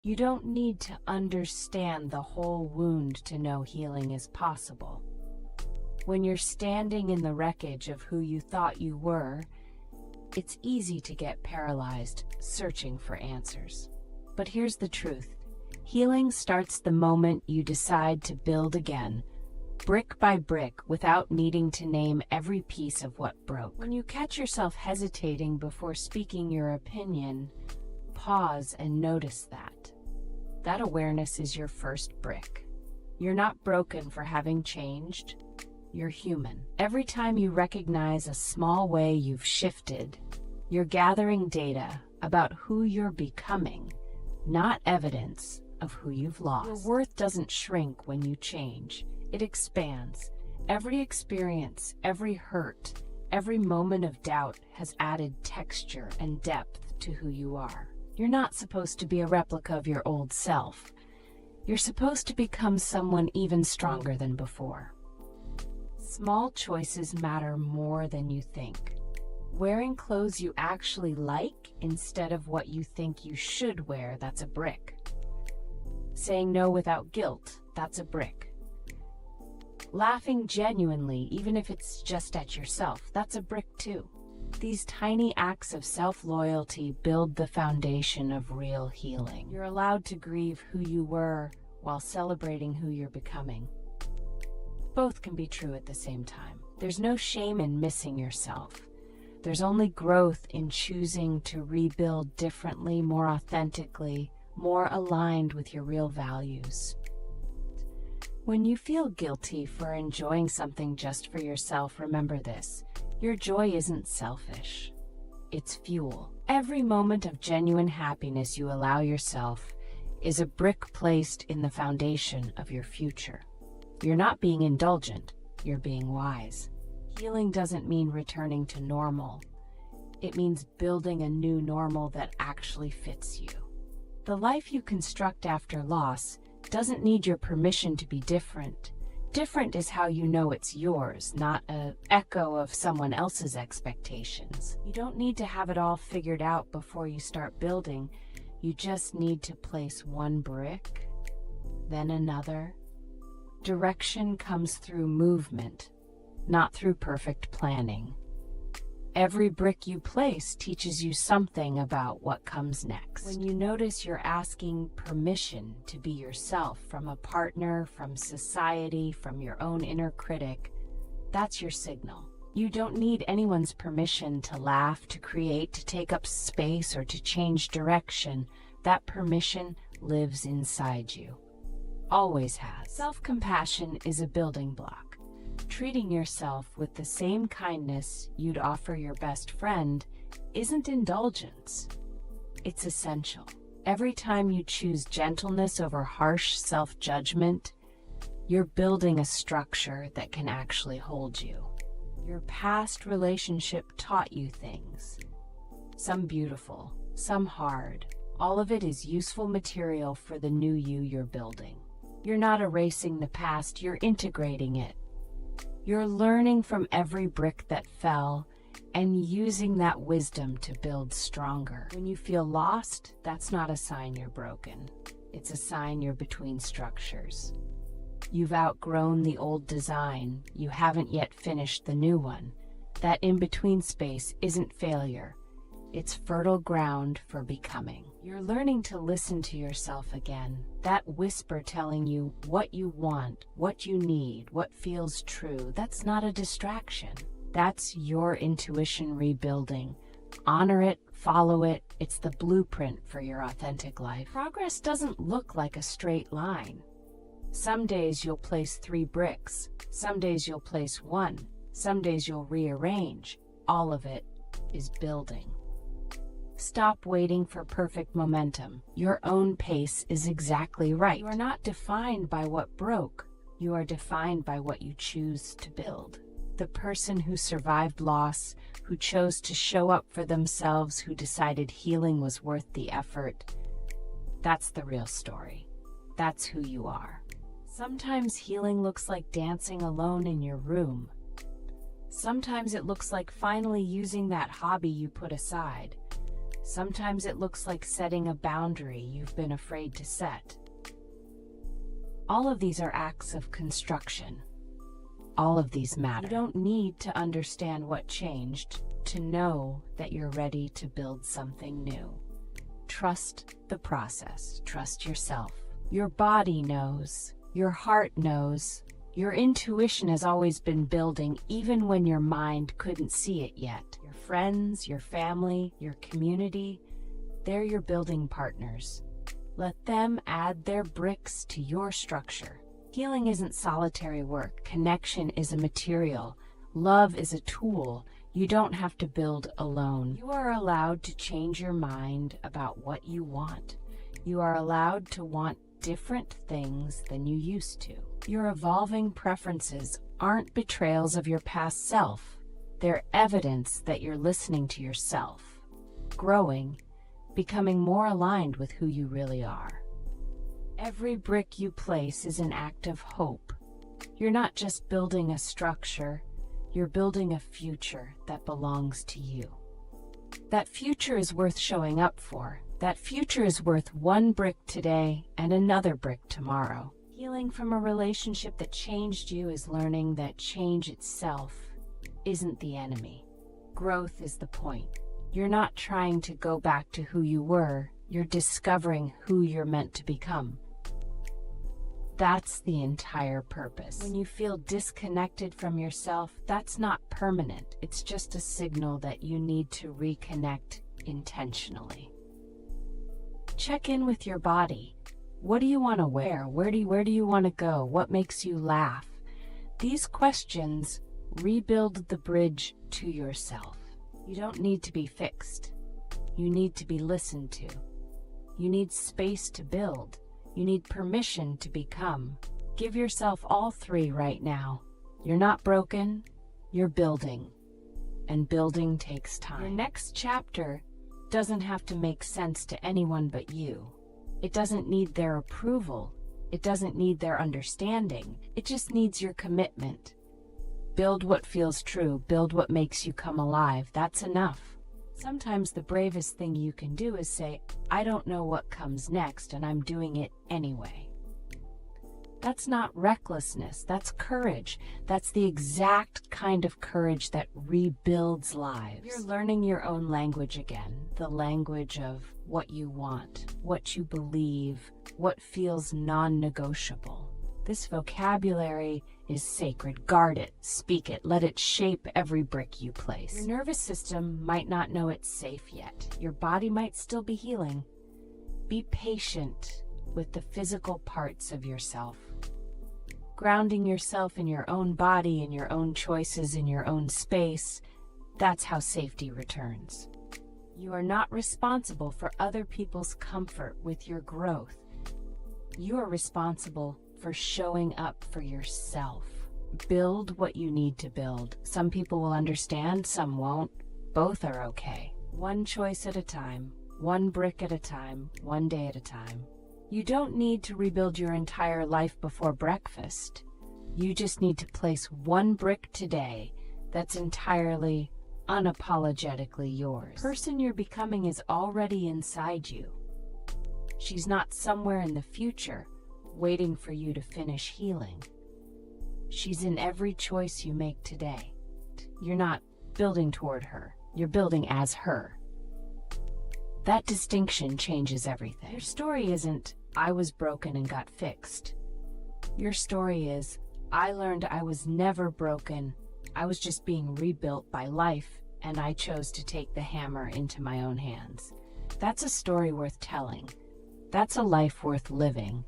You don't need to understand the whole wound to know healing is possible. When you're standing in the wreckage of who you thought you were, it's easy to get paralyzed, searching for answers. But here's the truth. Healing starts the moment you decide to build again, brick by brick, without needing to name every piece of what broke. When you catch yourself hesitating before speaking your opinion, pause and notice that. That awareness is your first brick. You're not broken for having changed. You're human. Every time you recognize a small way you've shifted, you're gathering data about who you're becoming, not evidence of who you've lost. Your worth doesn't shrink when you change. It expands. Every experience, every hurt, every moment of doubt has added texture and depth to who you are. You're not supposed to be a replica of your old self. You're supposed to become someone even stronger than before. Small choices matter more than you think. Wearing clothes you actually like instead of what you think you should wear, that's a brick. Saying no without guilt, that's a brick. Laughing genuinely, even if it's just at yourself, that's a brick too. These tiny acts of self-loyalty build the foundation of real healing. You're allowed to grieve who you were while celebrating who you're becoming. Both can be true at the same time. There's no shame in missing yourself. There's only growth in choosing to rebuild differently, more authentically, more aligned with your real values. When you feel guilty for enjoying something just for yourself, remember this. Your joy isn't selfish. It's fuel. Every moment of genuine happiness you allow yourself is a brick placed in the foundation of your future. You're not being indulgent, you're being wise. Healing doesn't mean returning to normal. It means building a new normal that actually fits you. The life you construct after loss doesn't need your permission to be different. Different is how you know it's yours, not an echo of someone else's expectations. You don't need to have it all figured out before you start building. You just need to place one brick, then another. Direction comes through movement, not through perfect planning. Every brick you place teaches you something about what comes next. When you notice you're asking permission to be yourself from a partner, from society, from your own inner critic, that's your signal. You don't need anyone's permission to laugh, to create, to take up space, or to change direction. That permission lives inside you. Always has. Self-compassion is a building block. Treating yourself with the same kindness you'd offer your best friend isn't indulgence. It's essential. Every time you choose gentleness over harsh self-judgment, you're building a structure that can actually hold you. Your past relationship taught you things. Some beautiful, some hard. All of it is useful material for the new you you're building. You're not erasing the past, you're integrating it. You're learning from every brick that fell and using that wisdom to build stronger. When you feel lost, that's not a sign you're broken. It's a sign you're between structures. You've outgrown the old design. You haven't yet finished the new one. That in-between space isn't failure. It's fertile ground for becoming. You're learning to listen to yourself again. That whisper telling you what you want, what you need, what feels true, that's not a distraction. That's your intuition rebuilding. Honor it, follow it. It's the blueprint for your authentic life. Progress doesn't look like a straight line. Some days you'll place 3 bricks. Some days you'll place 1. Some days you'll rearrange. All of it is building. Stop waiting for perfect momentum. Your own pace is exactly right. You are not defined by what broke. You are defined by what you choose to build. The person who survived loss, who chose to show up for themselves, who decided healing was worth the effort, that's the real story. That's who you are. Sometimes healing looks like dancing alone in your room. Sometimes it looks like finally using that hobby you put aside. Sometimes it looks like setting a boundary you've been afraid to set. All of these are acts of construction. All of these matter. You don't need to understand what changed to know that you're ready to build something new. Trust the process. Trust yourself. Your body knows. Your heart knows. Your intuition has always been building even when your mind couldn't see it yet. Your friends, your family, your community, they're your building partners. Let them add their bricks to your structure. Healing isn't solitary work. Connection is a material. Love is a tool. You don't have to build alone. You are allowed to change your mind about what you want. You are allowed to want different things than you used to. Your evolving preferences aren't betrayals of your past self. They're evidence that you're listening to yourself, growing, becoming more aligned with who you really are. Every brick you place is an act of hope. You're not just building a structure, you're building a future that belongs to you. That future is worth showing up for. That future is worth one brick today and another brick tomorrow. Healing from a relationship that changed you is learning that change itself isn't the enemy. Growth is the point. You're not trying to go back to who you were, you're discovering who you're meant to become. That's the entire purpose. When you feel disconnected from yourself, that's not permanent. It's just a signal that you need to reconnect intentionally. Check in with your body. What do you want to wear? Where do you want to go? What makes you laugh? These questions rebuild the bridge to yourself. You don't need to be fixed. You need to be listened to. You need space to build. You need permission to become. Give yourself all three right now. You're not broken, you're building. And building takes time. Your next chapter doesn't have to make sense to anyone but you. It doesn't need their approval. It doesn't need their understanding. It just needs your commitment. Build what feels true. Build what makes you come alive. That's enough. Sometimes the bravest thing you can do is say, I don't know what comes next, and I'm doing it anyway. That's not recklessness. That's courage. That's the exact kind of courage that rebuilds lives. You're learning your own language again, the language of what you want, what you believe, what feels non-negotiable. This vocabulary is sacred. Guard it, speak it, let it shape every brick you place. Your nervous system might not know it's safe yet. Your body might still be healing. Be patient with the physical parts of yourself. Grounding yourself in your own body, in your own choices, in your own space, that's how safety returns. You are not responsible for other people's comfort with your growth. You are responsible for showing up for yourself. Build what you need to build. Some people will understand, some won't. Both are okay. One choice at a time, one brick at a time, one day at a time. You don't need to rebuild your entire life before breakfast. You just need to place one brick today that's entirely, unapologetically yours. The person you're becoming is already inside you. She's not somewhere in the future, waiting for you to finish healing. She's in every choice you make today. You're not building toward her, you're building as her. That distinction changes everything. Your story isn't, I was broken and got fixed. Your story is, I learned I was never broken, I was just being rebuilt by life, and I chose to take the hammer into my own hands. That's a story worth telling. That's a life worth living.